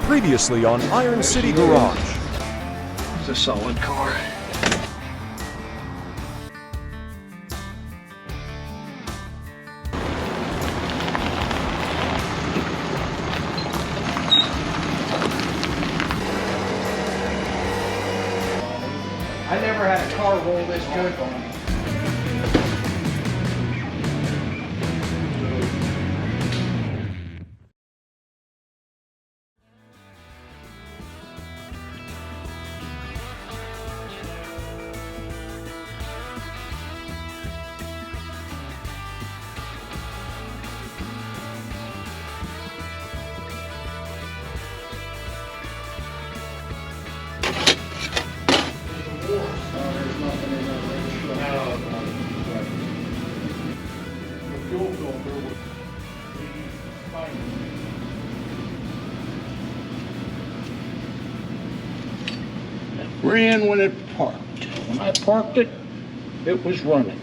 Previously on Iron City Garage. It's a solid car. I never had a car roll this good. Ran when it parked. When I parked it, it was running.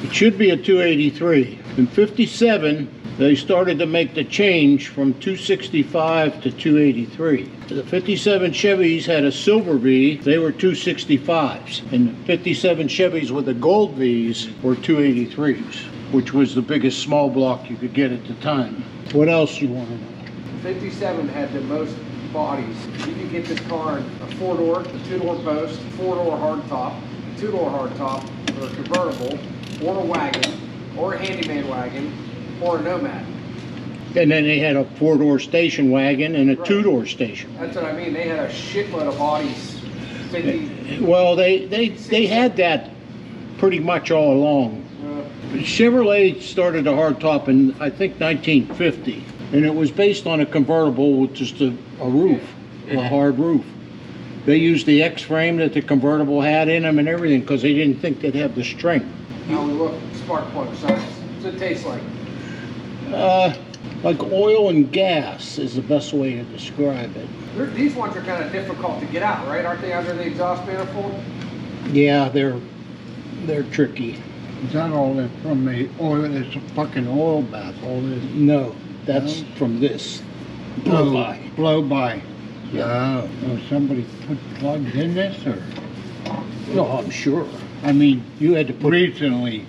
It should be a 283. In '57, they started to make the change from 265 to 283. The 57 Chevys had a silver V, they were 265s. And the 57 Chevys with the gold Vs were 283s, which was the biggest small block you could get at the time. What else you want to know? 57 had the most bodies. You could get this car in a 4-door, a 2-door post, 4-door hardtop, 2-door hardtop, or a convertible, or a wagon, or a handyman wagon, or a Nomad. And then they had a 4-door station wagon and a 2-door station. That's what I mean. They had a shitload of bodies. 50. Well, they had that pretty much all along. Chevrolet started a hardtop in, I think, 1950. And it was based on a convertible with just a roof, a hard roof. They used the X-frame that the convertible had in them and everything because they didn't think they'd have the strength. How we look, spark plug size. What's it taste like? Like oil and gas is the best way to describe it. These ones are kind of difficult to get out, right? Aren't they under the exhaust manifold? Yeah, they're tricky. Is that all that from the oil? It's a fucking oil bath, all this. No, that's from this. Blow by. Blow by. Yeah. Oh, somebody put plugs in this, or? No, I'm sure. I mean, You had to put recently.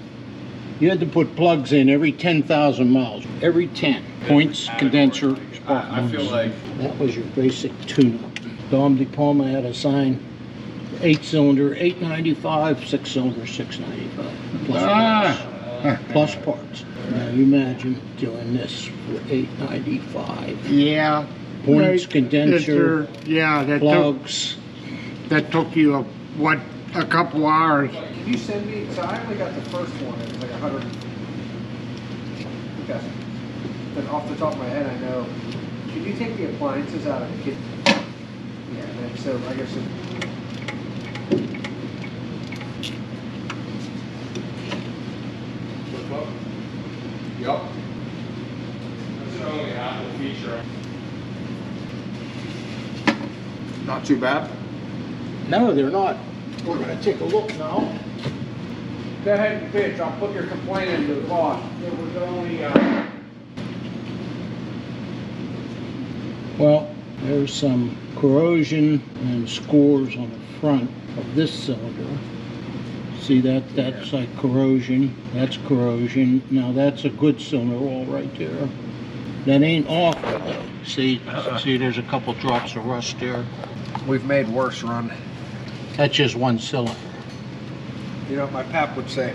You had to put plugs in every 10,000 miles. Every 10. Points, condenser, spark I feel like That was your basic tune-up. Dom De Palma had a sign, 8-cylinder, 895, 6-cylinder, 695. Plus parts. Plus parts. Now you imagine doing this for 895. Yeah. Points, Right. condenser, Yeah, plugs. that took you a couple hours. Can you send me, so I only got the first one, it was like 100. Okay. But off the top of my head, I know, can you take the appliances out of the kitchen? Yeah, man, so I guess it. Yep. That's the only Apple feature. Not too bad. No, they're not. We're going to take a look now. Go ahead and pitch, I'll put your complaint into the boss. It was only, Well, there's some corrosion and scores on the front of this cylinder. See that? That's like corrosion. That's corrosion. Now that's a good cylinder wall right there. That ain't awful though. See, there's a couple drops of rust there. we've made worse run. That's just one cylinder. You know what my pap would say?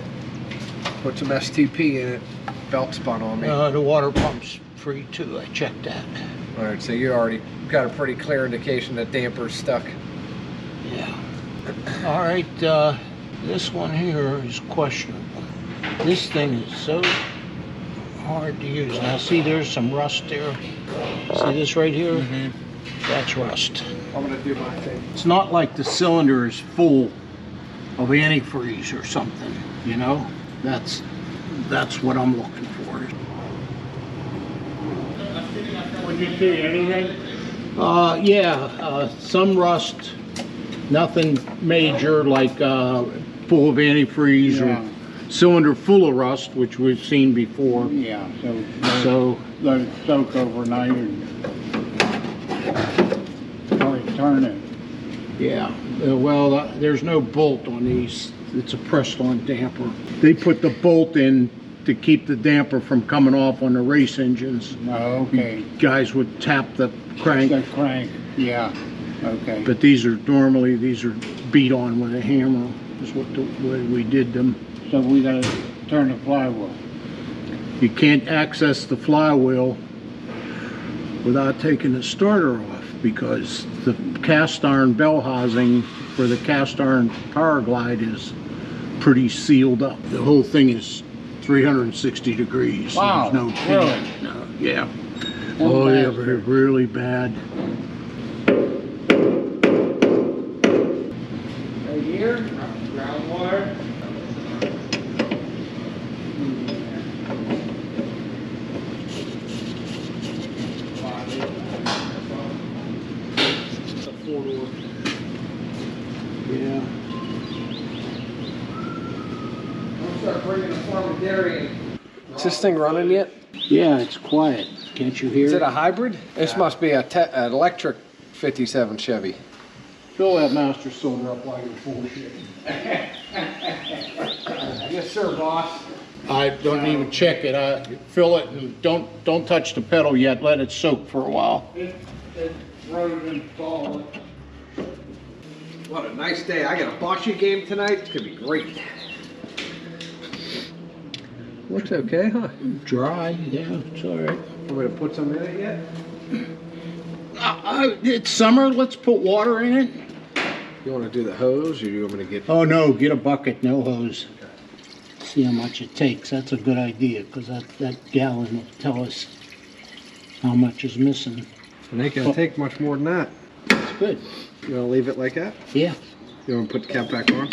Put some STP in it, belt spun on me. The water pump's free too. I checked that. All right, so you already got a pretty clear indication that damper's stuck. Yeah. All right. This one here is questionable. This thing is so hard to use. Now see, there's some rust there. See this right here? Mm-hmm. That's rust. I'm gonna do my thing. It's not like the cylinder is full of antifreeze or something, you know? That's what I'm looking for. Did you see anything? Yeah, some rust, nothing major like full of antifreeze Yeah. or cylinder full of rust, which we've seen before. Yeah, So let it soak overnight and turn it. yeah, well, there's no bolt on these. It's a pressed-on damper. They put the bolt in to keep the damper from coming off on the race engines. Oh, okay. Guys would tap the crank, The crank, yeah, okay. but these are beat on with a hammer. Is what the way we did them. So we gotta turn the flywheel. You can't access the flywheel without taking the starter off, because the cast iron bell housing for the cast iron power glide is pretty sealed up. The whole thing is 360 degrees. Wow, There's no really? no, yeah. Oh, Oh yeah, bad. they're really bad. Right here. Groundwater. The 4-door. Yeah. We'll start bringing the farm and dairy in. Is this thing running yet? Yeah, it's quiet. Can't you hear Is it? it a hybrid? This must be an electric 57 Chevy. Fill that master cylinder up while you're bullshitting. Yes, sir, boss. I don't even check it. I fill it and don't touch the pedal yet. Let it soak for a while. It's frozen solid. What a nice day. I got a bocce game tonight. It's gonna be great. Looks okay, huh? Dry, yeah, it's all right. I'm gonna put some in it yet? It's summer. Let's put water in it. You wanna do the hose, or do you want me to get... Oh no, get a bucket, no hose. See how much it takes. That's a good idea, because that gallon will tell us how much is missing. It ain't gonna take much more than that. It's good. You wanna leave it like that? Yeah, You wanna put the cap back on?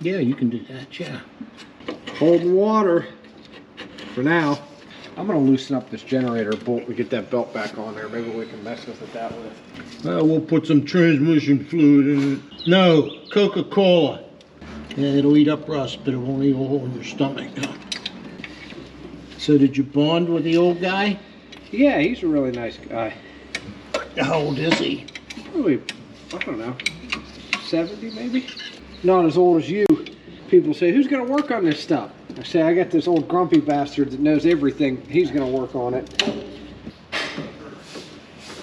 yeah, you can do that. Yeah. Holding water for now. I'm gonna loosen up this generator bolt and get that belt back on there. Maybe we can mess with it that way. We'll put some transmission fluid in it. No, Coca-Cola. Yeah, it'll eat up rust, but it won't eat a hole in your stomach. So did you bond with the old guy? Yeah, he's a really nice guy. How old is he? Probably, I don't know, 70 maybe? Not as old as you. People say, who's gonna work on this stuff? I say, I got this old grumpy bastard that knows everything. He's gonna work on it.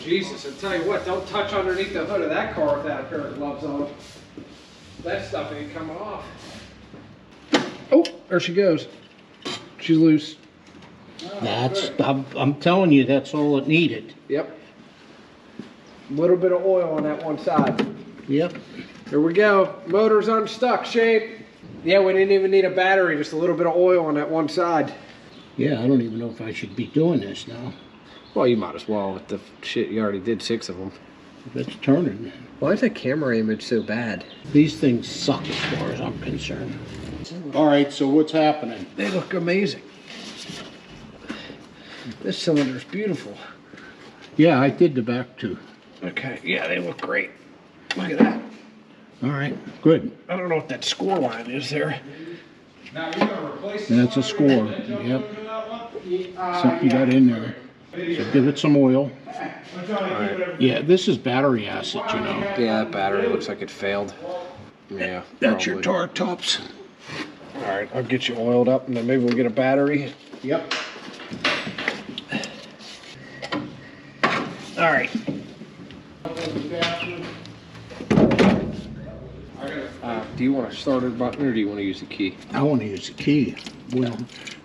Jesus, I tell you what, don't touch underneath the hood of that car without a pair of gloves on. That stuff ain't coming off. Oh, there she goes. She's loose. I'm telling you, that's all it needed. Yep. A little bit of oil on that one side. Yep. Here we go. Motor's unstuck, Shane. Yeah, we didn't even need a battery, just a little bit of oil on that one side. Yeah, I don't even know if I should be doing this now. Well, you might as well with the shit. You already did 6 of them. It's turning. Why is that camera image so bad? These things suck as far as I'm concerned. All right, so what's happening? They look amazing. This cylinder's beautiful. Yeah, I did the back too. Okay, yeah, they look great. Look at that. All right, good. I don't know what that score line is there. Now you're gonna replace That's a score. Yep. Something got in there. So give it some oil. Yeah, this is battery acid, you know. Yeah, that battery looks like it failed. Yeah. That's your probably. tar tops. All right, I'll get you oiled up, and then maybe we'll get a battery. Yep. All right. Do you want a starter button, or do you want to use the key? I want to use the key. Well,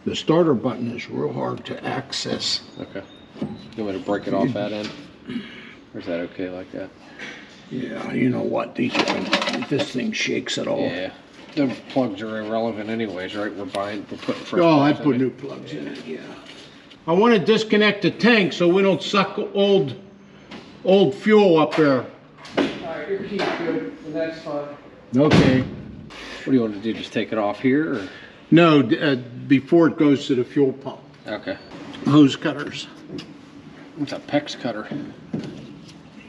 the starter button is real hard to access. Okay. You want me to break it off that end? Or is that okay like that? Yeah, you know what? These things, this thing shakes at all. Yeah. The plugs are irrelevant anyways, right? We're putting fresh Oh, I plugs in put it. new plugs in it, yeah. I want to disconnect the tank so we don't suck old fuel up there. All right, your key's good, and that's fine. Okay. What do you want to do? Just take it off here, or? No, before it goes to the fuel pump. Okay. Hose cutters. It's a PEX cutter.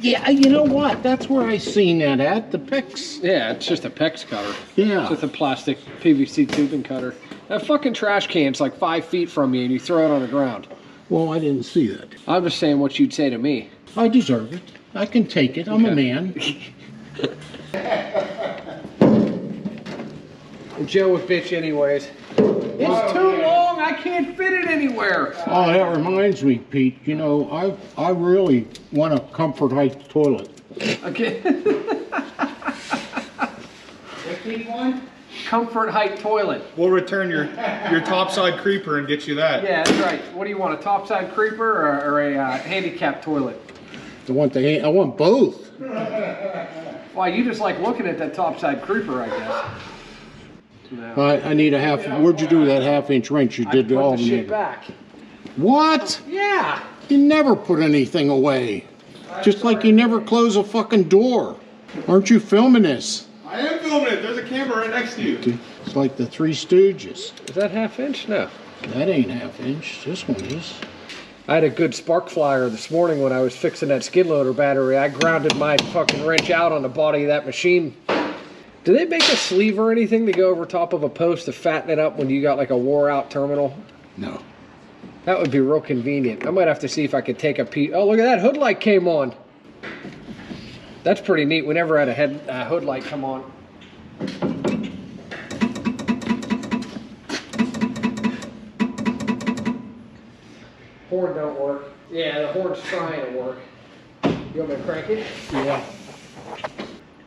Yeah, you know what? That's where I seen that at, the PEX. Yeah, it's just a PEX cutter. Yeah. It's just a plastic PVC tubing cutter. That fucking trash can's like 5 feet from you and you throw it on the ground. Well, I didn't see that. I'm just saying what you'd say to me. I deserve it. I can take it. I'm a man. Joe would bitch anyways. It's too long, I can't fit it anywhere. Oh, that reminds me, Pete. You know, I really want a Comfort Heights toilet. Okay. Comfort Height toilet. We'll return your topside creeper and get you that. Yeah, that's right. What do you want, a topside creeper or a handicap toilet? I want both. Why, you just like looking at that topside creeper, I guess. No. I need a half. Where'd you do that half-inch wrench? You did I all put the the shit back. What? Yeah. You never put anything away. Just like you never close a fucking door. Aren't you filming this? I am filming it. There's a camera right next to you. It's like the Three Stooges. Is that half-inch? No. That ain't half-inch. This one is. I had a good spark flyer this morning when I was fixing that skid loader battery. I grounded my fucking wrench out on the body of that machine. Do they make a sleeve or anything to go over top of a post to fatten it up when you got like a wore out terminal? No. That would be real convenient. I might have to see if I could take a piece. Oh, look at that, hood light came on. That's pretty neat. We never had a hood light come on. Horn don't work. Yeah, the horn's trying to work. You want me to crank it? Yeah.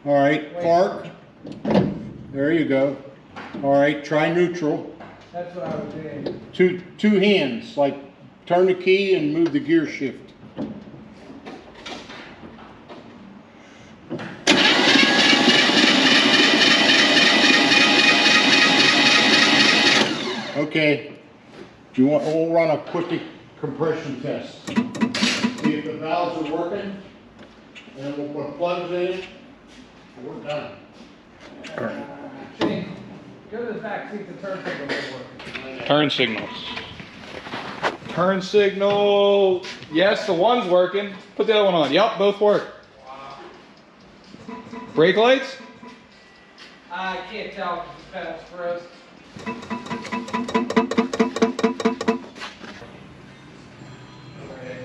All right, park. There you go. All right, try neutral. That's what I was doing. Two hands, like turn the key and move the gear shift. Okay. Do you want? We'll run a quick compression test. See if the valves are working, and then we'll put plugs in. We're done. All right. Shane, go to the back, see if the turn signal is working. Turn signals. Turn signal. Yes, the one's working. Put the other one on. Yep, both work. Brake lights? I can't tell if the pedal's froze.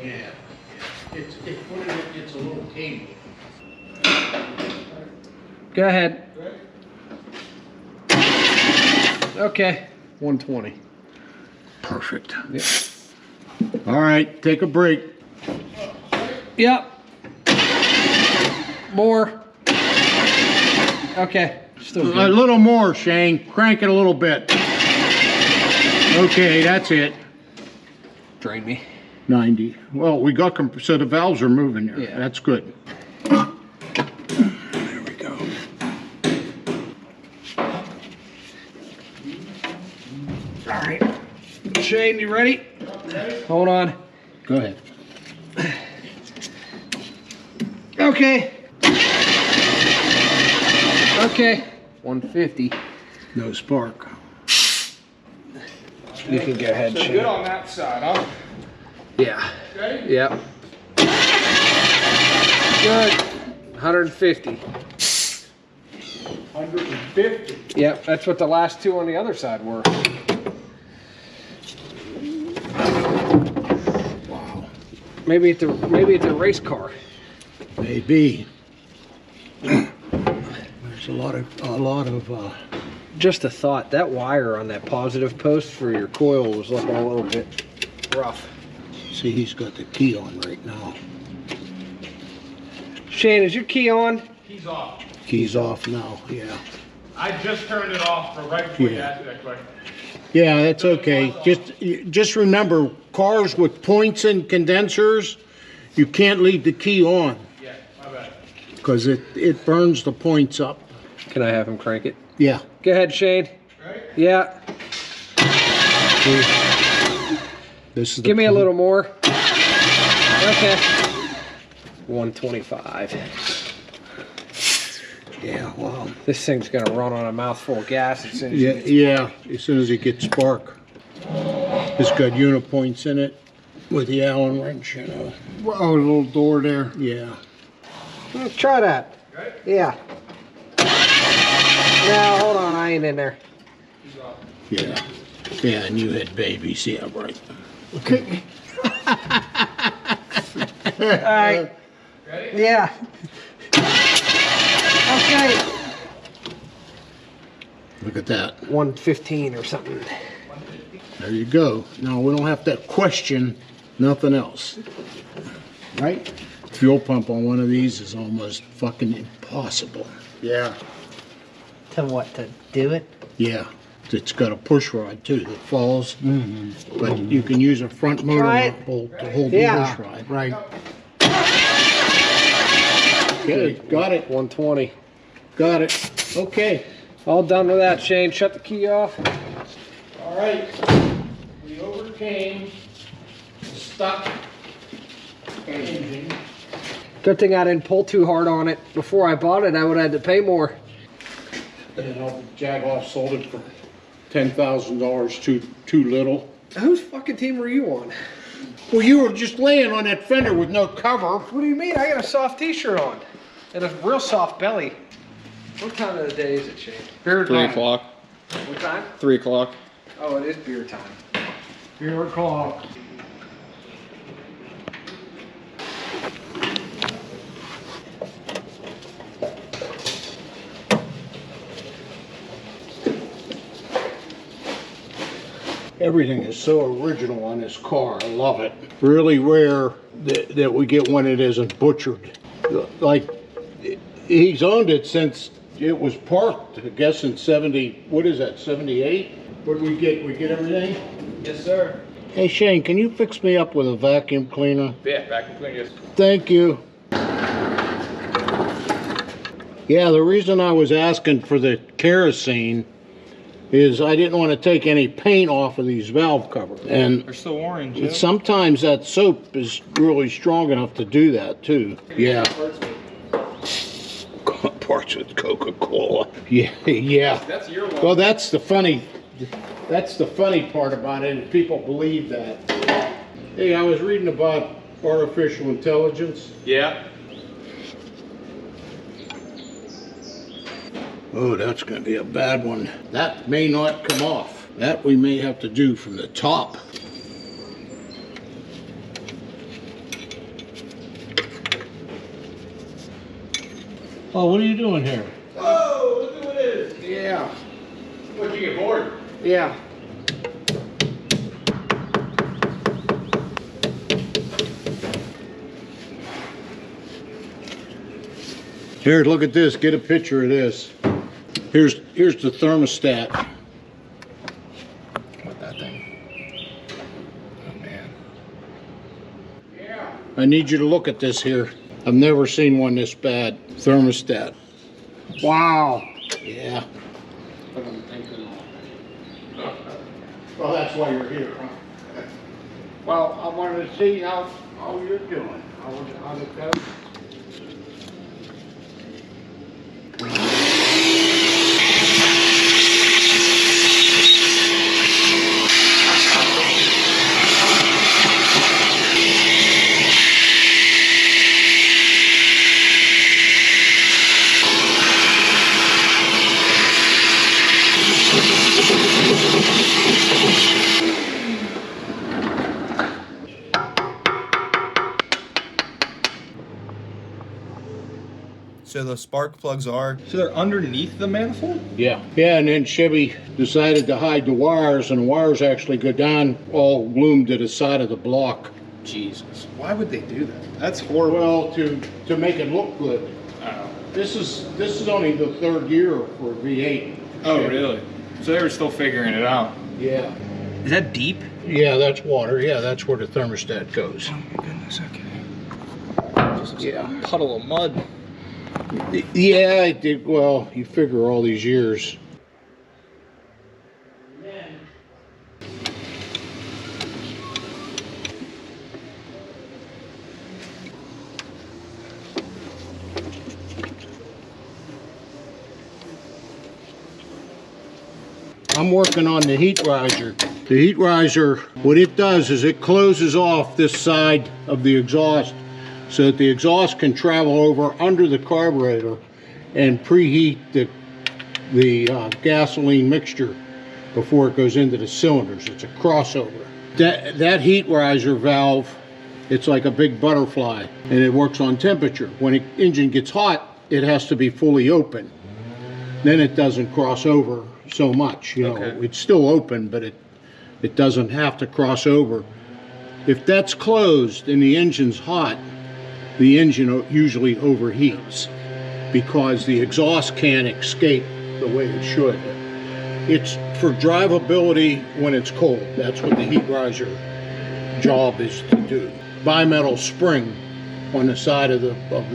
Yeah. It's a little cable. Go ahead. Okay. 120. Perfect. Yep. All right, take a break. Yep. More. Okay. Still A good. little more, Shane. Crank it a little bit. Okay, that's it. Drain me. 90. Well, we got so the valves are moving there. Yeah. That's good. There we go. All right. Shane, you ready? Hold on. Go ahead. Okay. Okay. 150. No spark. You can go ahead, So Shane. good on that side, huh? Yeah. Okay. Yep. Good. 150. 150. Yep, that's what the last two on the other side were. Wow. Maybe it's a race car. Maybe. There's a lot of Just a thought, that wire on that positive post for your coil was looking a little bit rough. see, he's got the key on right now. Shane, is your key on? Keys off. Key's off now, yeah. I just turned it off right before you Yeah. asked me that question. Yeah, that's okay. Just remember, cars with points and condensers, you can't leave the key on Yeah, my bad. because it burns the points up. Can I have him crank it? Yeah. Go ahead, Shane. Right? Yeah. This is the Give me a point. little more. Okay. 125. Yeah, wow. This thing's gonna run on a mouthful of gas as soon as Yeah, yeah, as soon as it gets spark. It's got unipoints in it with the Allen wrench, you know. Oh, a little door there. Yeah. Let's try that. Right? Yeah. Now, hold on, I ain't in there. Yeah. Yeah, and you had babies. Yeah, right. Okay. Alright. Ready? Yeah. Okay. Look at that. 115 or something. There you go. Now we don't have to question nothing else. Right? Fuel pump on one of these is almost fucking impossible. Yeah. To what, to do it? Yeah. It's got a push rod too that falls. But you can use a front motor Try nut it. bolt to hold the Yeah. push rod. Right. Okay, got it. 120. Got it. Okay. All done with that, Shane. Shut the key off. All right. We overcame the stuck engine. Good thing I didn't pull too hard on it. Before I bought it, I would have had to pay more. You know, Jagoff sold it for $10,000 too little. Whose fucking team were you on? Well, you were just laying on that fender with no cover. What do you mean? I got a soft t-shirt on. And a real soft belly. What time of the day is it, Shane? Beer 3 time. o'clock. What time? 3 o'clock. Oh, it is beer time. Beer o'clock. Everything is so original on this car. I love it. Really rare that we get one that isn't butchered. Like, he's owned it since it was parked, I guess in 70, what is that, 78? What did we get? We get everything? Yes, sir. Hey Shane, can you fix me up with a vacuum cleaner? Yeah, back and clean. Yes. Thank you. Yeah, the reason I was asking for the kerosene is I didn't want to take any paint off of these valve covers. And They're still orange. Yeah. sometimes that soap is really strong enough to do that too. Yeah. Parts with Coca-Cola. Yeah, yeah. That's your one. Well, that's the funny part about it, is people believe that. Hey, I was reading about artificial intelligence. Yeah. Oh, that's going to be a bad one. That may not come off. That we may have to do from the top. Oh, what are you doing here? Whoa, look at what it is. Yeah. What'd you get bored? Yeah. Here, look at this. Get a picture of this. Here's the thermostat. What that thing? Oh man. Yeah. I need you to look at this here. I've never seen one this bad. Thermostat. Wow. Yeah. Well, that's why you're here, huh? Well, I wanted to see how you're doing. How's it go? So the spark plugs are. So they're underneath the manifold? Yeah. Yeah, and then Chevy decided to hide the wires, and the wires actually go down all glued to the side of the block. Jesus. Why would they do that? That's horrible. Well, to make it look good. Oh. This is only the third year for a V8. Oh, Chevy. really? So they were still figuring it out. Yeah. Is that deep? Yeah, that's water. Yeah, that's where the thermostat goes. Oh my goodness, okay. Yeah. Puddle of mud. Yeah, I did. Well, you figure all these years. I'm working on the heat riser. The heat riser, what it does is it closes off this side of the exhaust so that the exhaust can travel over under the carburetor and preheat the gasoline mixture before it goes into the cylinders. It's a crossover. That heat riser valve, it's like a big butterfly, and it works on temperature. When the engine gets hot, it has to be fully open. Then it doesn't cross over so much. You know, it's still open, but it doesn't have to cross over. If that's closed and the engine's hot, the engine usually overheats because the exhaust can't escape the way it should. It's for drivability when it's cold. That's what the heat riser job is to do. Bimetal spring on the side of the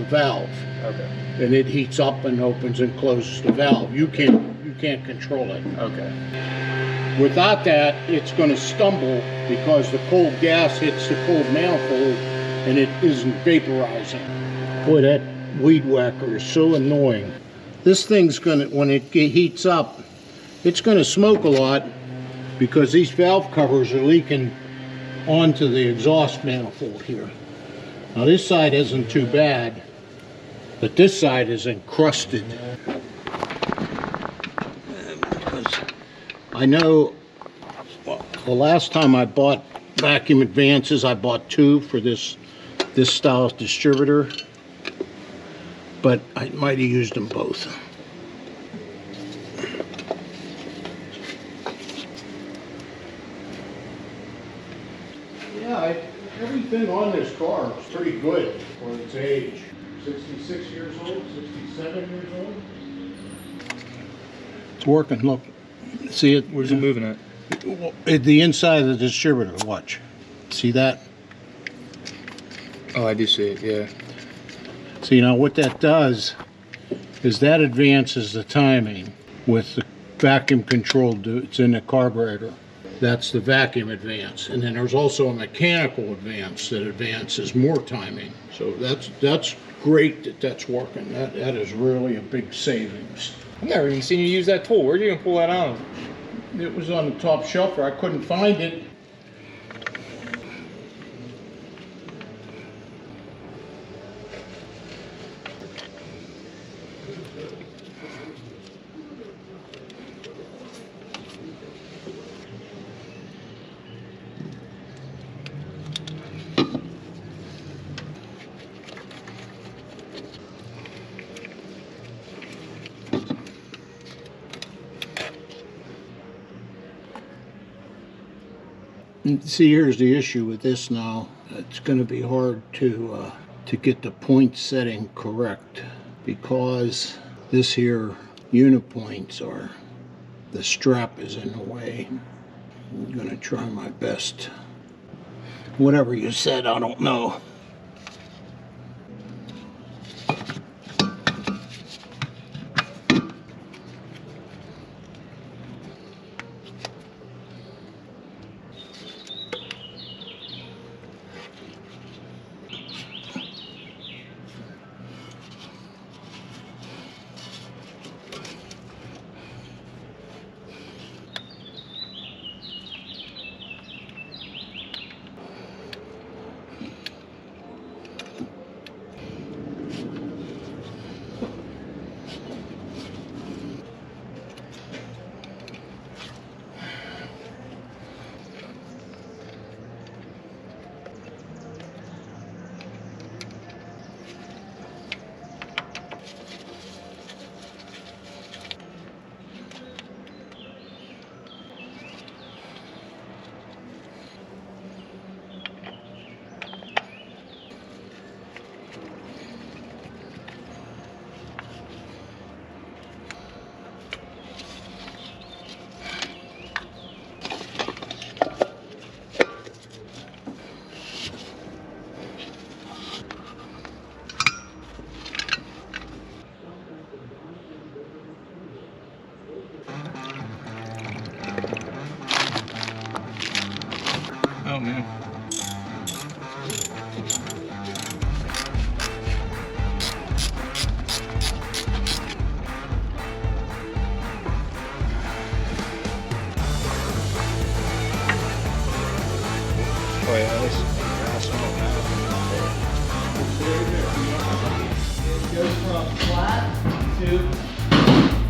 valve. Okay. And it heats up and opens and closes the valve. You can't control it. Okay. Without that, it's going to stumble because the cold gas hits the cold manifold and it isn't vaporizing. Boy, that weed whacker is so annoying. This thing's going to, when it heats up, it's going to smoke a lot because these valve covers are leaking onto the exhaust manifold here. Now this side isn't too bad, but this side is encrusted. Because I know, well, the last time I bought vacuum advances, I bought 2 for this style distributor, but I might have used them both. Yeah, everything on this car is pretty good for its age. 66 years old, 67 years old. It's working, look. See it? Where's it moving at? At the inside of the distributor, watch. See that? Oh, I do see it, yeah. See, now what that does is that advances the timing with the vacuum controlled, it's in the carburetor. That's the vacuum advance. And then there's also a mechanical advance that advances more timing. So that's great that's working. That is really a big savings. I've never even seen you use that tool. Where'd you even pull that out of? It was on the top shelf, or I couldn't find it. See, here's the issue with this now. It's going to be hard to get the point setting correct because this here unit points are, the strap is in the way. I'm going to try my best. Whatever you said, I don't know. Oh, man. Oh, yeah, this is awesome. Flat, 2.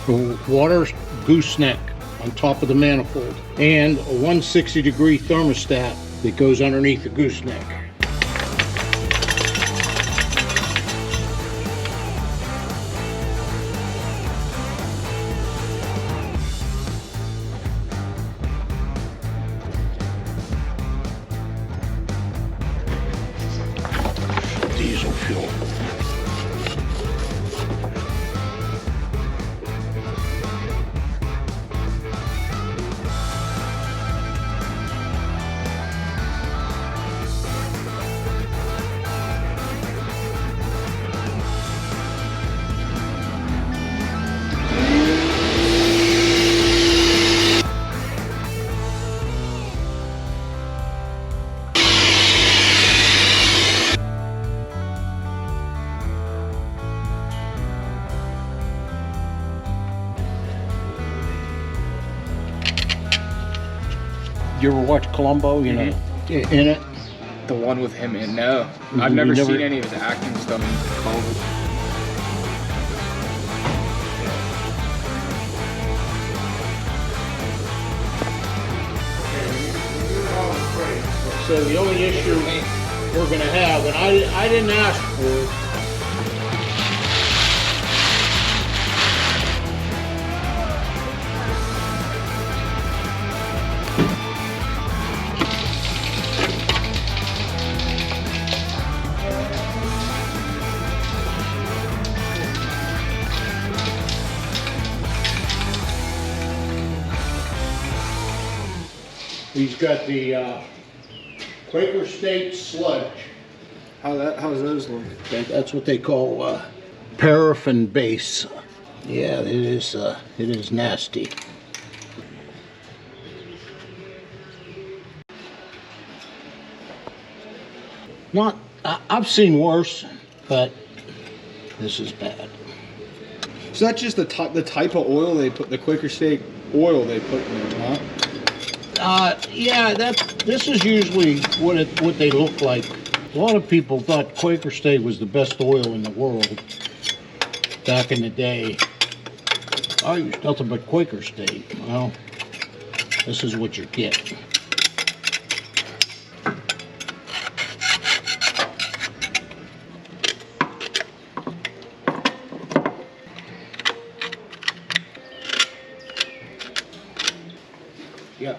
A water gooseneck on top of the manifold, and a 160-degree thermostat that goes underneath the gooseneck. Diesel fuel. You ever watch Columbo? You know, in it. The one with him in? No. I've You never never- seen any of his acting stuff. So the only issue we're gonna have, and I didn't ask for it. He's got the Quaker State sludge. How's those look? That's what they call paraffin base. Yeah, it is nasty. I've seen worse, but this is bad. So that's just the type of oil they put, the Quaker State oil they put in there, huh? Yeah, this is usually what they look like. A lot of people thought Quaker State was the best oil in the world back in the day. I used nothing but Quaker State. Well, this is what you get. Yeah.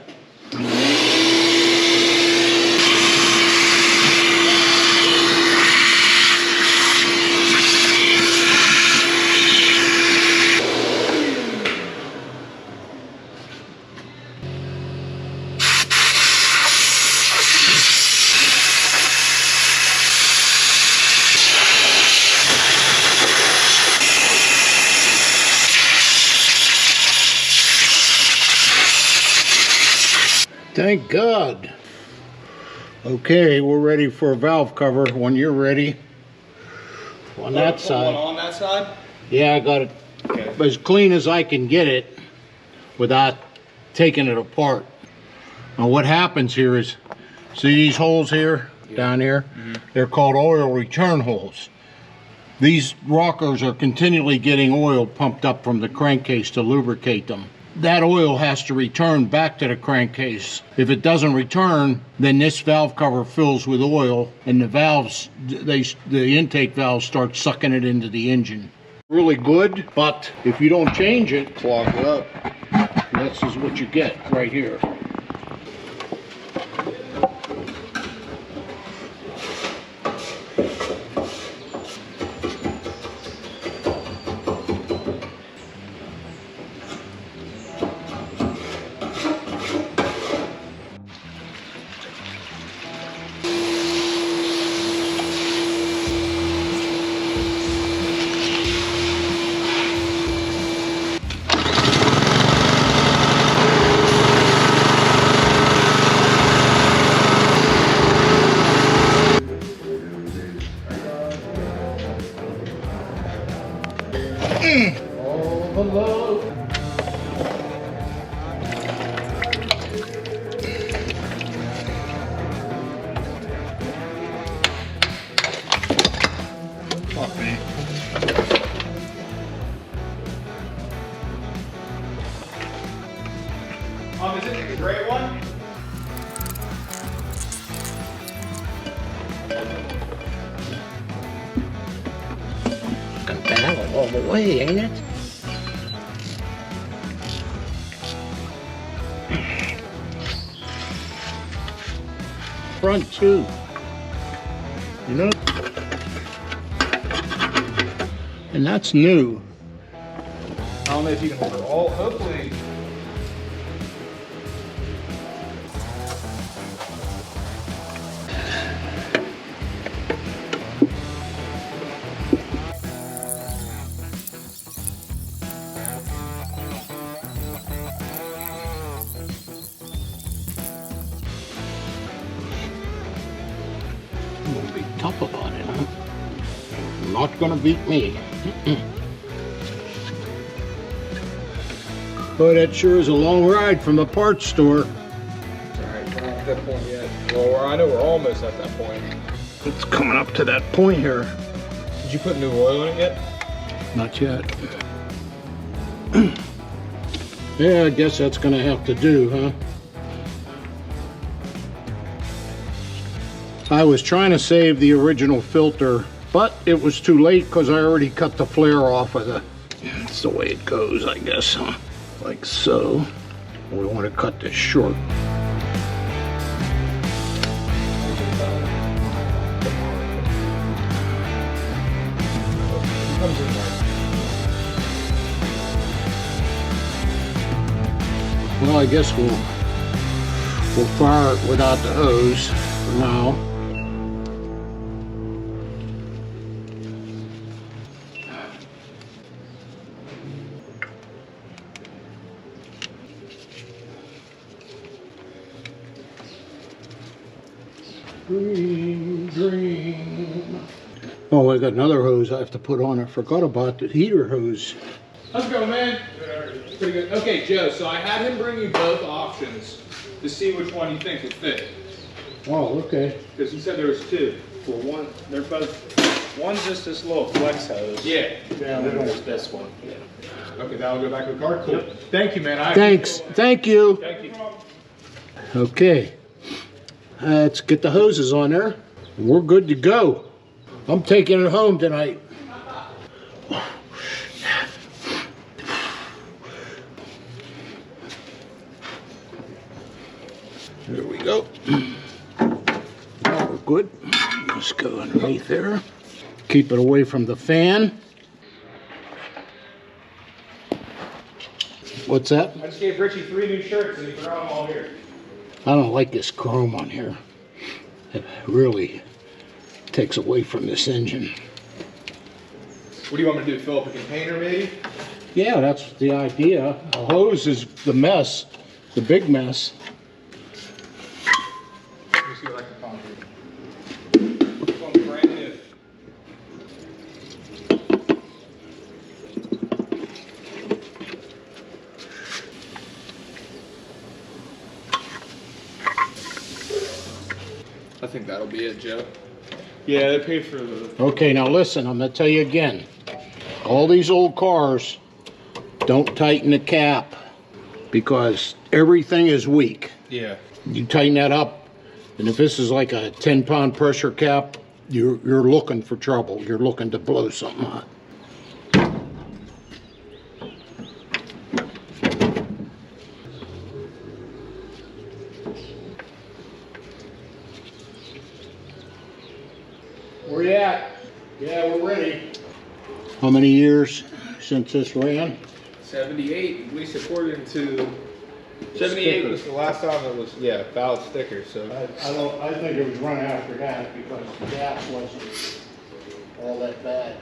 Thank God. Okay, we're ready for a valve cover when you're ready. On that Put side. one on that side? Yeah, I got it as clean as I can get it without taking it apart. Now what happens here is, see these holes here, down here? They're called oil return holes. These rockers are continually getting oil pumped up from the crankcase to lubricate them. That oil has to return back to the crankcase. If it doesn't return, then this valve cover fills with oil, and the valves, the intake valves start sucking it into the engine. Really good, but if you don't change it, Clog it up. this is what you get right here. love. Fuck me. Is it the gray one? Fucking battle all the way, ain't it? Front too. You know? And that's new. I don't know if you can hold it all. Hopefully. I'm gonna be tough about it, huh? Not gonna beat me. But it sure is a long ride from the parts store. Alright, we're not at that point yet. Well, I know we're almost at that point. It's coming up to that point here. Did you put new oil in it yet? Not yet. Yeah, I guess that's gonna have to do, huh? I was trying to save the original filter, but it was too late because I already cut the flare off of the... That's the way it goes, I guess, huh? Like so. We want to cut this short. Well, I guess we'll fire it without the hose for now. Dream, dream. Oh, I got another hose I have to put on. I forgot about the heater hose. Let's go, man. Pretty good. Okay, Joe, so I had him bring you both options to see which one you think would fit. Oh, okay. Because he said there was two. Well, they're both, one's just this little flex hose. Yeah. And then there's this one. Yeah. Okay, that'll go back to the car. Cool. Thank you, man. Thanks. Thank you. Thank you. Okay. Let's get the hoses on there. We're good to go. I'm taking it home tonight. There we go. We're good. Let's go underneath there. Keep it away from the fan. What's that? I just gave Richie 3 new shirts and he forgot them all here. I don't like this chrome on here. It really takes away from this engine. What do you want me to do? Fill up a container maybe? Yeah, that's the idea. A hose is the mess, the big mess. Let me see what I can find here. This one's brand new. I think that'll be it, Joe. Yeah, they paid for the... Okay, now listen, I'm gonna tell you again. All these old cars, don't tighten the cap because everything is weak. Yeah. You tighten that up, and if this is like a 10-pound pressure cap, you're looking for trouble. You're looking to blow something out. Where you at? Yeah, we're ready. How many years since this ran? 78, at least according to... 78 was the last time it was, yeah, valid sticker, so... I think it was run after that because the gas wasn't all that bad.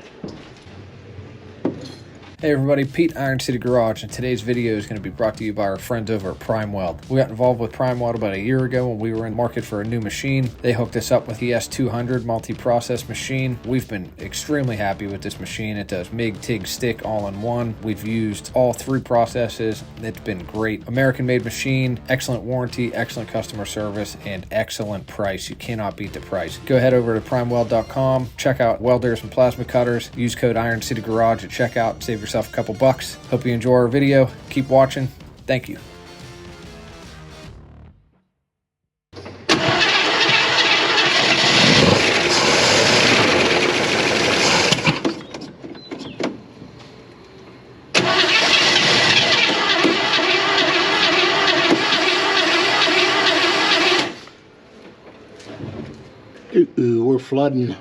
Hey everybody, Pete, Iron City Garage, and today's video is going to be brought to you by our friends over at Prime Weld. We got involved with Prime Weld about a year ago when we were in the market for a new machine. They hooked us up with the S200 multi-process machine. We've been extremely happy with this machine. It does MIG, TIG, stick all in one. We've used all three processes. It's been great. American-made machine, excellent warranty, excellent customer service, and excellent price. You cannot beat the price. Go ahead over to primeweld.com, check out welders and plasma cutters, use code Iron City Garage at checkout, save yourself a couple bucks. Hope you enjoy our video. Keep watching. Thank you. We're flooding.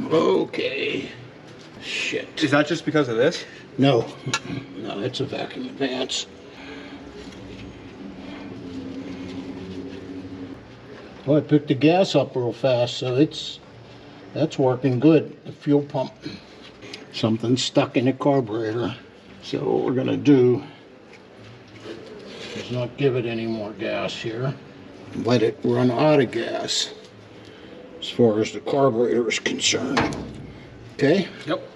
Okay. Shit. Is that just because of this? No. No, it's a vacuum advance. Well, I picked the gas up real fast, so that's working good. The fuel pump. Something's stuck in the carburetor. So what we're gonna do is not give it any more gas here. Let it run out of gas as far as the carburetor is concerned. Okay? Yep.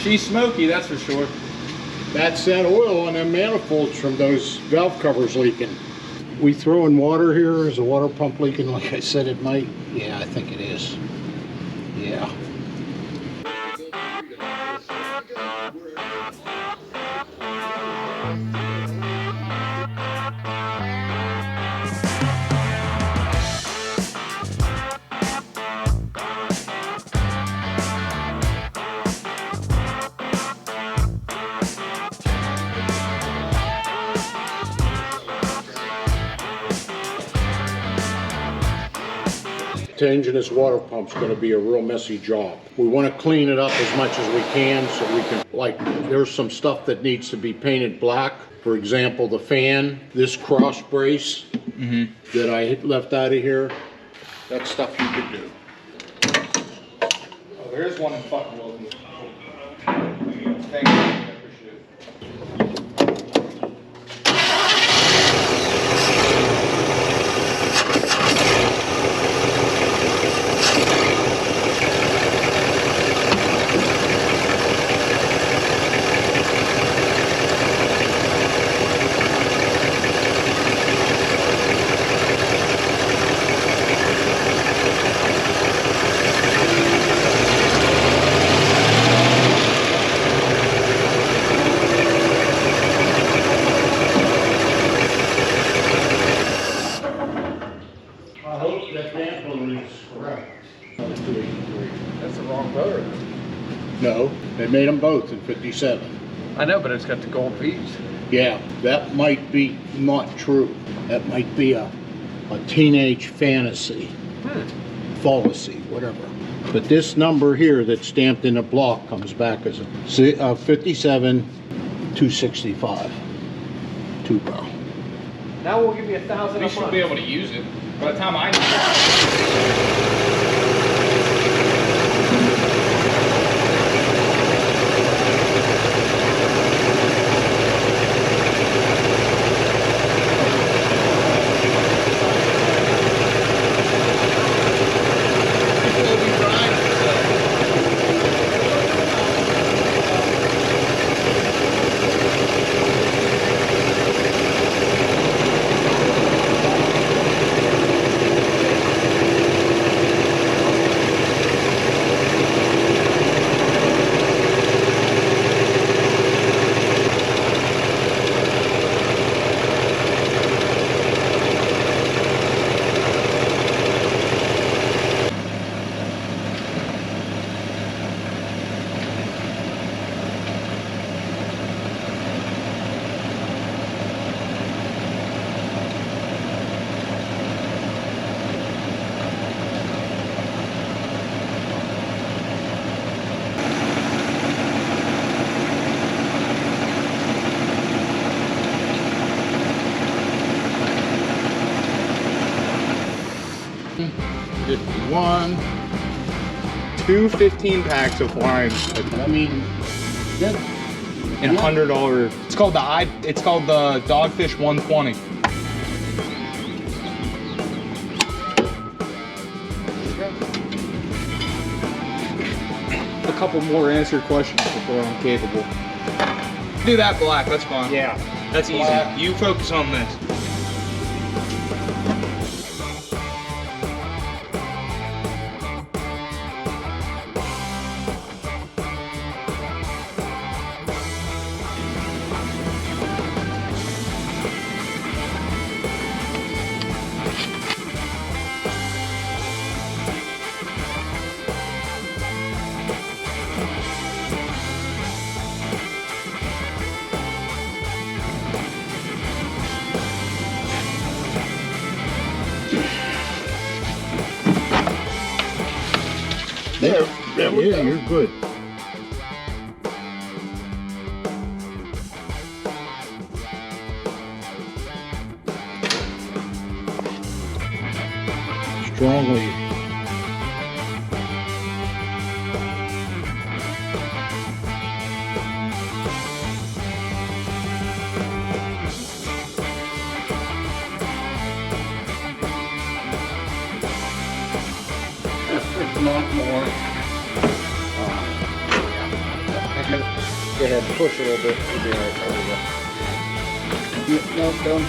She's smoky, that's for sure. That's that oil on them manifolds from those valve covers leaking. We throwing water here? Is the water pump leaking like I said it might? Yeah, I think it is. Yeah. Changing this water pump's going to be a real messy job. We want to clean it up as much as we can so we can, like, there's some stuff that needs to be painted black. For example, the fan, this cross brace that I left out of here, that's stuff you could do. Oh, there's one in fucking Wilton. Thank you, I appreciate it. That's the wrong motor. No, they made them both in '57. I know, but it's got the gold V's. Yeah, that might be not true. That might be a teenage fantasy, fallacy, whatever. But this number here that's stamped in the block comes back as a 57 265 2-barrel. Now we'll give you 1,000 We a should month. be able to use it. By the time I Fifty-one. 2 15 packs of lines I mean, that, and $100. It's called the Dogfish 120. A couple more answered questions before I'm capable. Do that black, that's fine. Yeah. That's easy. Black. You focus on this. there, yeah, you're good. Strongly. If not more. Go ahead, push a little bit. It'll be all right. There we go. No, don't.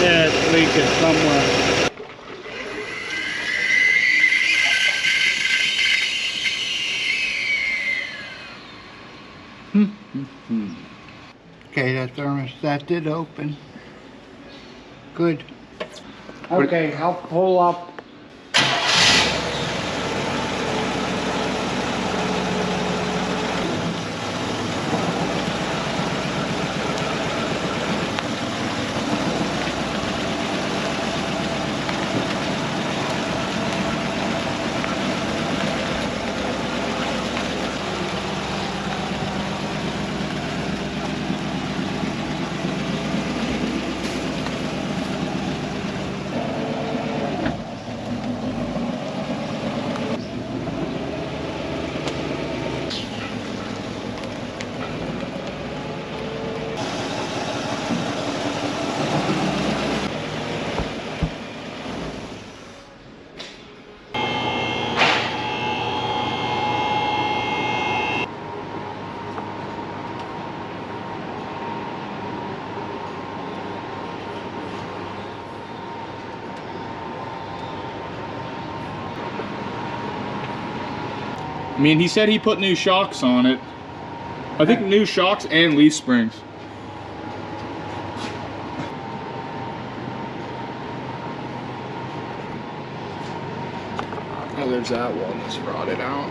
Yeah, it's leaking somewhere. Okay, that thermostat did open. Good. Okay, I'll pull up. I mean, he said he put new shocks on it. I think new shocks and leaf springs. Oh, there's that one that's rotted out.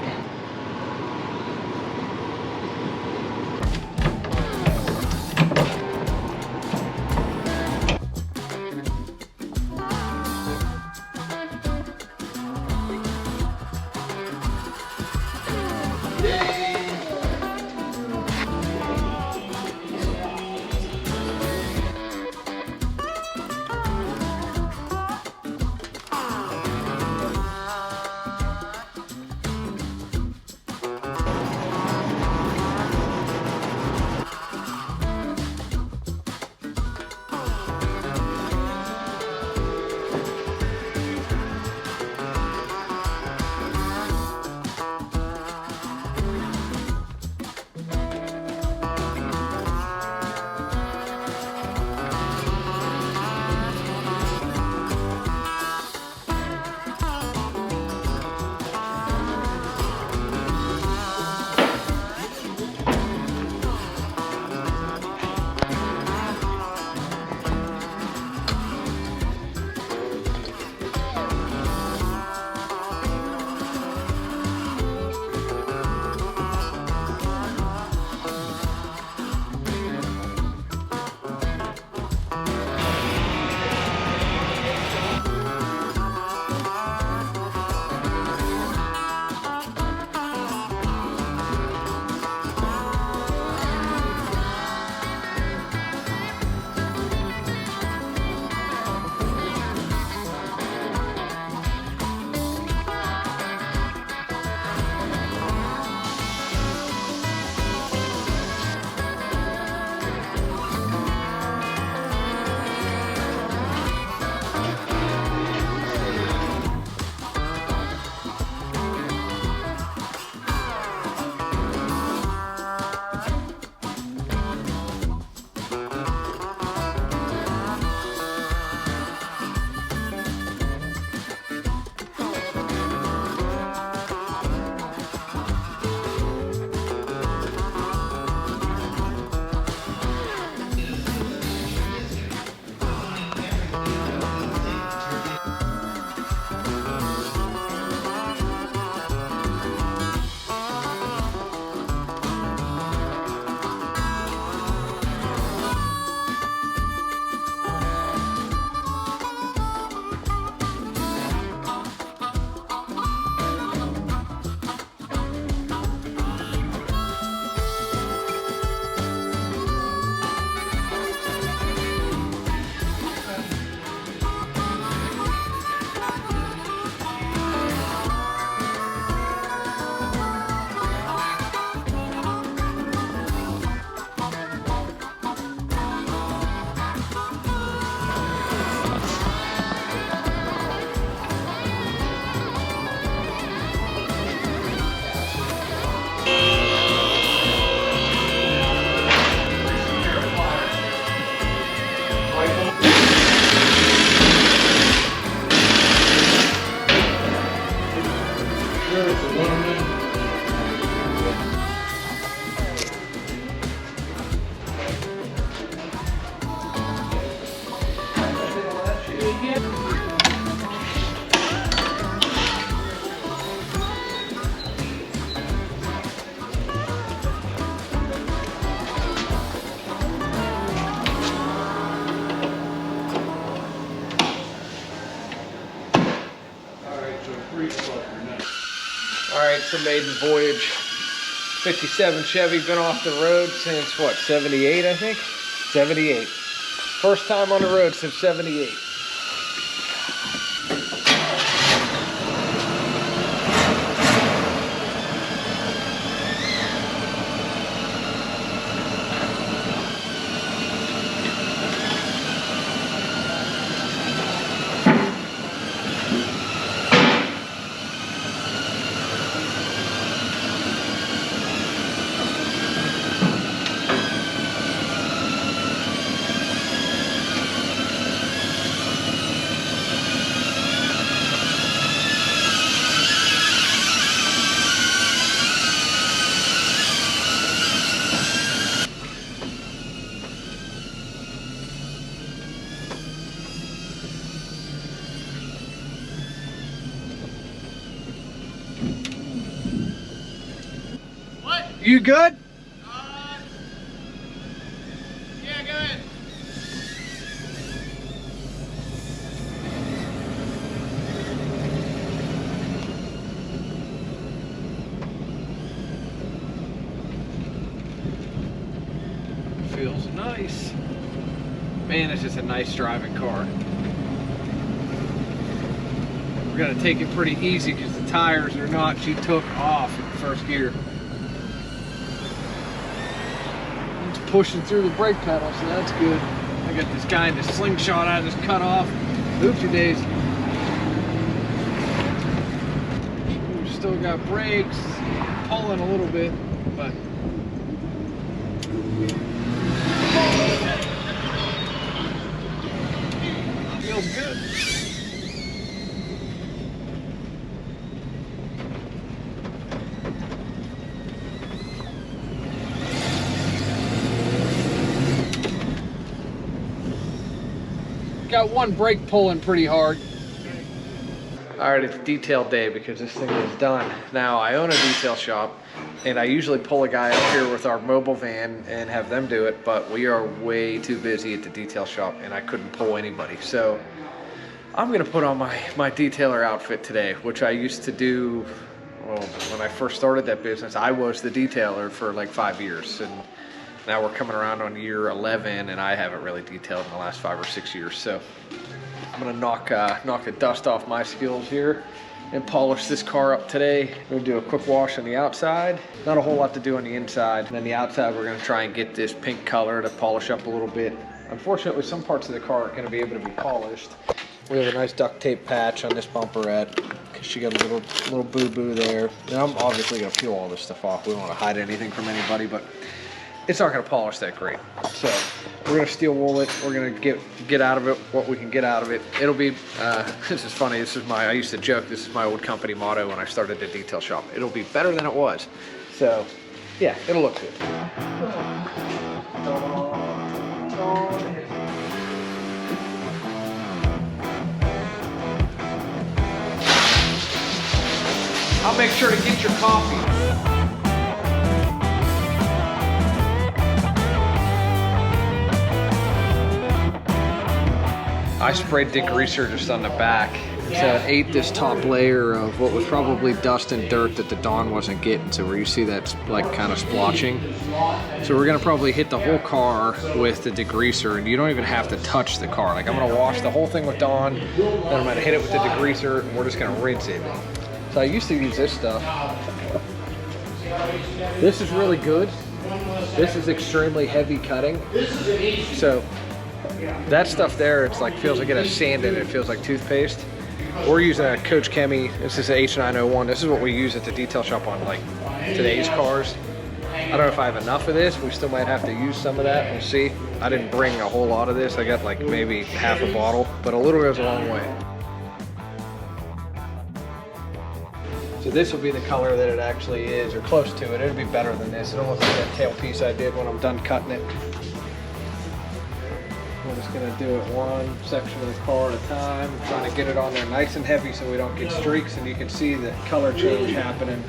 Alright, so Maiden Voyage 57 Chevy, been off the road since what, 78 I think? 78. First time on the road since 78. You good? Yeah, go ahead. Feels nice. Man, it's just a nice driving car. We're gonna take it pretty easy because the tires are not, she took off in the first gear. It's pushing through the brake pedal, so that's good. I got this guy in the slingshot out of this cut off. Oopsie days. We've still got brakes, pulling a little bit, but feels good. Got one brake pulling pretty hard. All right, it's detail day because this thing is done. Now, I own a detail shop, and I usually pull a guy up here with our mobile van and have them do it, but we are way too busy at the detail shop, and I couldn't pull anybody. So I'm gonna put on my detailer outfit today, which I used to do, well, when I first started that business, I was the detailer for like 5 years, and now we're coming around on year 11, and I haven't really detailed in the last 5 or 6 years. So I'm gonna knock the dust off my skills here and polish this car up today. We're gonna do a quick wash on the outside. Not a whole lot to do on the inside. And then the outside, we're gonna try and get this pink color to polish up a little bit. Unfortunately, some parts of the car aren't gonna be able to be polished. We have a nice duct tape patch on this bumperette because she got a little boo-boo there. Now I'm obviously gonna peel all this stuff off. We don't wanna hide anything from anybody, but it's not gonna polish that great. So we're gonna steel wool it. We're gonna get out of it what we can get out of it. It'll be, this is funny, I used to joke, this is my old company motto when I started the detail shop. It'll be better than it was. So yeah, it'll look good. I'll make sure to get your coffee. I sprayed degreaser just on the back. So it ate this top layer of what was probably dust and dirt that the Dawn wasn't getting. So where you see that's like kind of splotching. So we're gonna probably hit the whole car with the degreaser, and you don't even have to touch the car. Like I'm gonna wash the whole thing with Dawn, then I'm gonna hit it with the degreaser, and we're just gonna rinse it. So I used to use this stuff. This is really good. This is extremely heavy cutting. So that stuff there, it's like, feels like it has sand in it. It feels like toothpaste. We're using a Coach Chemi. This is an H901. This is what we use at the detail shop on like today's cars. I don't know if I have enough of this. We still might have to use some of that. We'll see. I didn't bring a whole lot of this. I got like maybe half a bottle, but a little goes a long way. So this will be the color that it actually is, or close to it. It'll be better than this. It'll look like that tailpiece I did when I'm done cutting it. We're just gonna do it one section of the car at a time, trying to get it on there nice and heavy so we don't get streaks, and you can see the color change happening.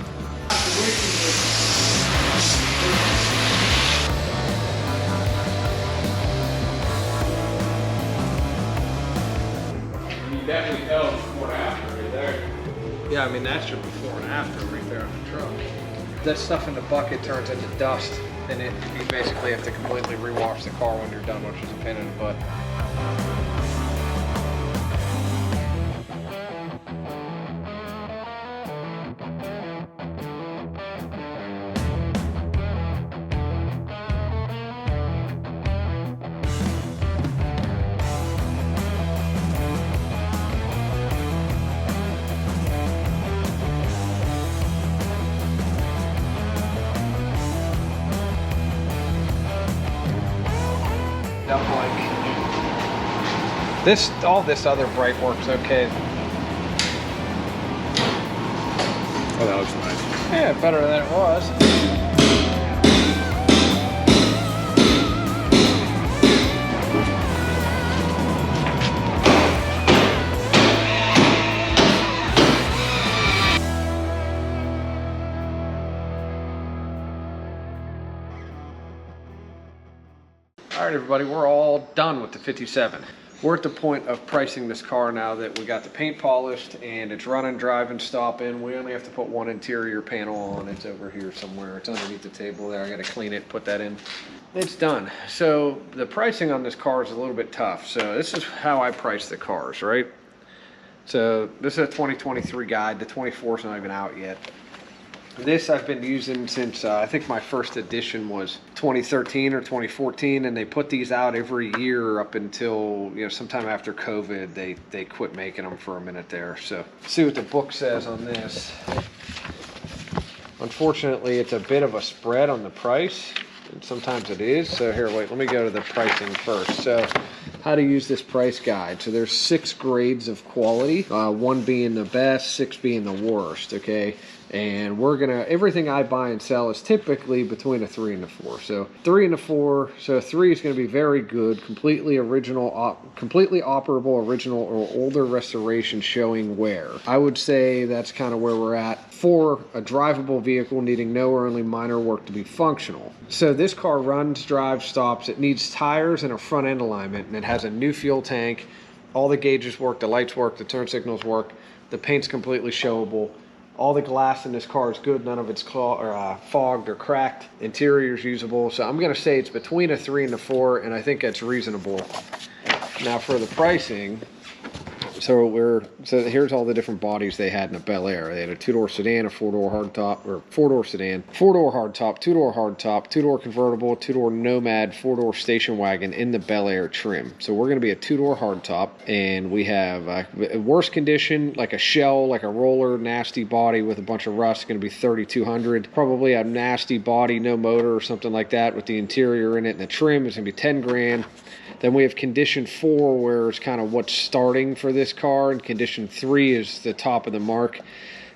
You definitely tell before and after right there. Yeah, I mean, that's your before and after right there on the truck. That stuff in the bucket turns into dust, and you basically have to completely rewash the car when you're done, which is a pain in the butt. All this other bright work's okay. Oh, that looks nice. Yeah, better than it was. right, everybody, we're all done with the 57. We're at the point of pricing this car now that we got the paint polished and it's running, driving, stopping. We only have to put one interior panel on. It's over here somewhere. It's underneath the table there. I got to clean it, put that in. It's done. So the pricing on this car is a little bit tough. So this is how I price the cars, right? So this is a 2023 guide. The 24 is not even out yet. This I've been using since I think my first edition was 2013 or 2014, and they put these out every year up until, you know, sometime after COVID. They quit making them for a minute there. So see what the book says on this. Unfortunately, it's a bit of a spread on the price, and sometimes it is. So here, wait, let me go to the pricing first. So how to use this price guide. So there's 6 grades of quality, 1 being the best, 6 being the worst, okay? And we're gonna, everything I buy and sell is typically between a 3 and a 4. So 3 and a 4, so 3 is gonna be very good, completely original, completely operable original or older restoration showing wear. I would say that's kind of where we're at. 4, a drivable vehicle needing no or only minor work to be functional. So this car runs, drives, stops. It needs tires and a front end alignment, and it has a new fuel tank. All the gauges work, the lights work, the turn signals work. The paint's completely showable. All the glass in this car is good. None of it's fogged or cracked. Interior's usable. So I'm going to say it's between a 3 and a 4, and I think that's reasonable. Now for the pricing, so here's all the different bodies they had in a Belair. They had a 2-door sedan, a 4-door hardtop, or 4-door sedan, 4-door hardtop, 2-door hardtop, 2-door convertible, 2-door Nomad, 4-door station wagon in the Belair trim. So we're going to be a 2-door hardtop, and we have a worse condition, like a shell, like a roller, nasty body with a bunch of rust, going to be $3,200. Probably a nasty body, no motor or something like that with the interior in it, and the trim is going to be 10 grand. Then we have condition 4, where it's kind of what's starting for this car, and condition 3 is the top of the mark.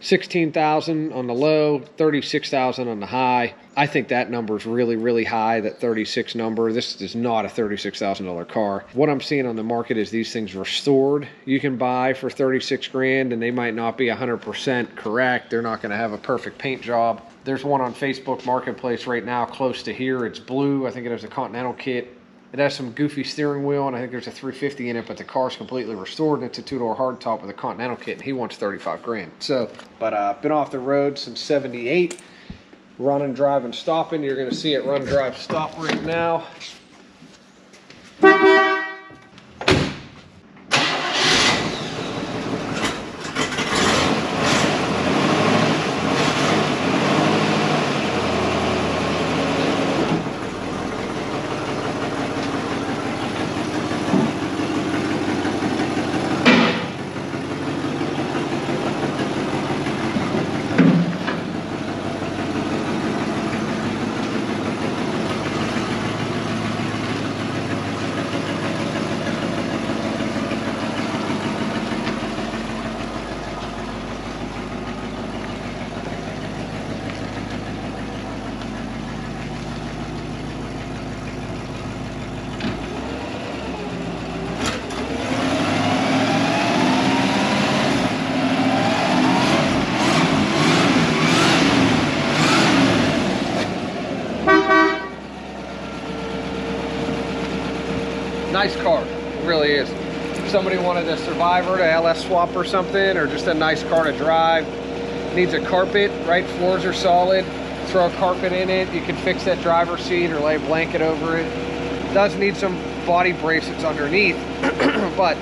16,000 on the low, 36,000 on the high. I think that number is really, really high, that 36 number. This is not a $36,000 car. What I'm seeing on the market is these things restored. You can buy for 36 grand, and they might not be 100% correct. They're not going to have a perfect paint job. There's one on Facebook Marketplace right now close to here. It's blue. I think it has a Continental kit. It has some goofy steering wheel, and I think there's a 350 in it, but the car's completely restored, and it's a 2-door hardtop with a Continental kit, and he wants 35 grand. So, but been off the road since 78, running, driving, stopping. You're going to see it run, drive, stop right now. Nice car, it really is. If somebody wanted a Survivor to LS swap or something, or just a nice car to drive, needs a carpet, right? Floors are solid. Throw a carpet in it. You can fix that driver's seat or lay a blanket over it. Does need some body braces underneath, but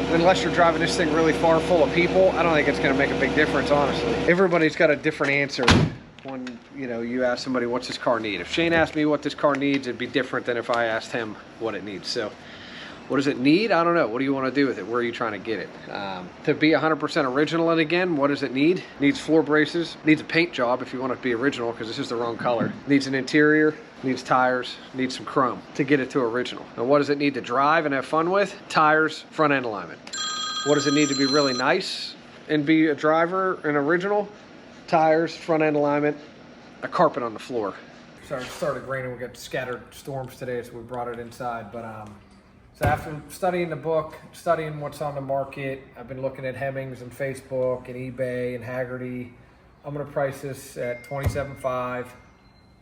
unless you're driving this thing really far full of people, I don't think it's going to make a big difference, honestly. Everybody's got a different answer when, you know, you ask somebody, what's this car need? If Shane asked me what this car needs, it'd be different than if I asked him what it needs. So what does it need? I don't know. What do you want to do with it? Where are you trying to get it? To be 100% original, and again, what does it need? Needs floor braces, needs a paint job if you want it to be original, because this is the wrong color. Needs an interior, needs tires, needs some chrome to get it to original. And what does it need to drive and have fun with? Tires, front end alignment. What does it need to be really nice and be a driver and original? Tires, front end alignment, a carpet on the floor. Sorry, it started raining. We got scattered storms today, so we brought it inside. But so after studying the book, studying what's on the market, I've been looking at Hemmings and Facebook and eBay and Haggerty. I'm gonna price this at $27,500. If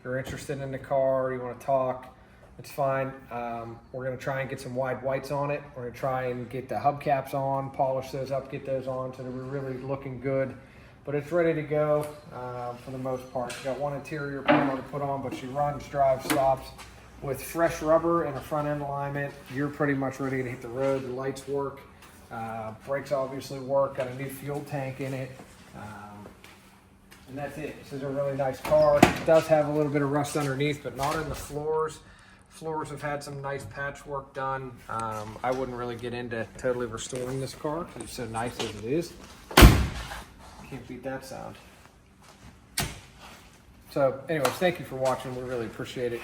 you're interested in the car, you want to talk, It's fine. We're gonna try and get some wide whites on it. We're gonna try and get the hubcaps on, polish those up, get those on so that we're really looking good. But it's ready to go for the most part. It's got one interior panel to put on, but she runs, drives, stops with fresh rubber and a front end alignment. You're pretty much ready to hit the road. The lights work, brakes obviously work, got a new fuel tank in it. And that's it. This is a really nice car. It does have a little bit of rust underneath, but not in the floors. Floors have had some nice patchwork done. I wouldn't really get into totally restoring this car because it's so nice as it is. Can't beat that sound. So anyways, thank you for watching. We really appreciate it.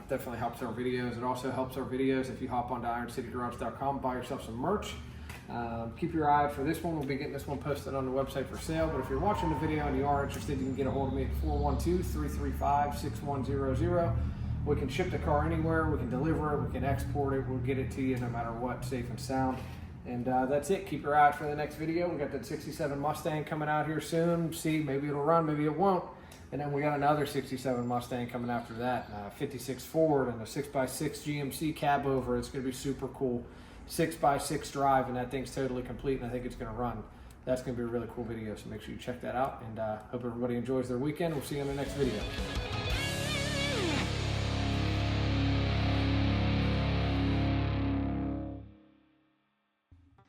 Definitely helps our videos. It also helps our videos if you hop onto ironcitygarage.com, buy yourself some merch. Keep your eye out for this one. We'll be getting this one posted on the website for sale. But if you're watching the video and you are interested, you can get a hold of me at 412-335-6100. We can ship the car anywhere. We can deliver it. We can export it. We'll get it to you no matter what, safe and sound. And that's it. Keep your eye out for the next video. We got that 67 Mustang coming out here soon. See, maybe it'll run, maybe it won't. And then we got another 67 Mustang coming after that. 56 Ford and a 6x6 GMC cab over. It's going to be super cool. 6x6 drive, and that thing's totally complete, and I think it's going to run. That's going to be a really cool video, so make sure you check that out. And hope everybody enjoys their weekend. We'll see you in the next video.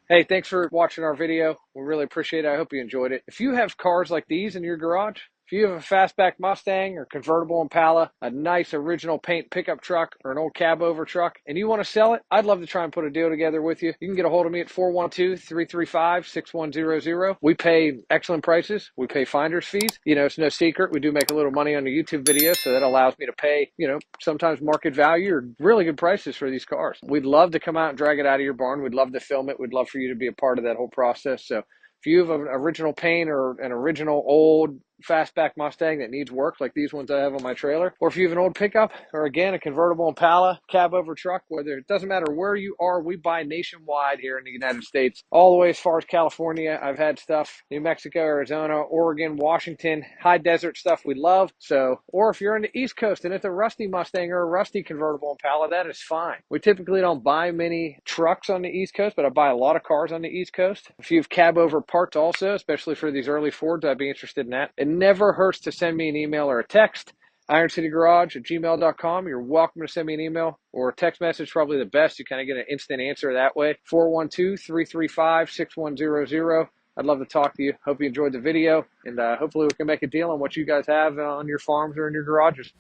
Hey, thanks for watching our video. We really appreciate it. I hope you enjoyed it. If you have cars like these in your garage, if you have a fastback Mustang or convertible Impala, a nice original paint pickup truck or an old cab over truck, and you want to sell it, I'd love to try and put a deal together with you. You can get a hold of me at 412-335-6100. We pay excellent prices. We pay finder's fees. You know, it's no secret. We do make a little money on the YouTube videos, so that allows me to pay, you know, sometimes market value or really good prices for these cars. We'd love to come out and drag it out of your barn. We'd love to film it. We'd love for you to be a part of that whole process. So if you have an original paint or an original old fastback Mustang that needs work, like these ones I have on my trailer, or if you have an old pickup, or again, a convertible Impala, cab over truck, whether it doesn't matter where you are, we buy nationwide here in the United States, all the way as far as California. I've had stuff, New Mexico, Arizona, Oregon, Washington, high desert stuff we love. So, or if you're in the East Coast and it's a rusty Mustang or a rusty convertible Impala, that is fine. We typically don't buy many trucks on the East Coast, but I buy a lot of cars on the East Coast. If you have cab over parts also, especially for these early Fords, I'd be interested in that. It never hurts to send me an email or a text. ironcitygarage@gmail.com. You're welcome to send me an email or a text message, probably the best. You kind of get an instant answer that way. 412-335-6100. I'd love to talk to you. Hope you enjoyed the video, and hopefully we can make a deal on what you guys have on your farms or in your garages.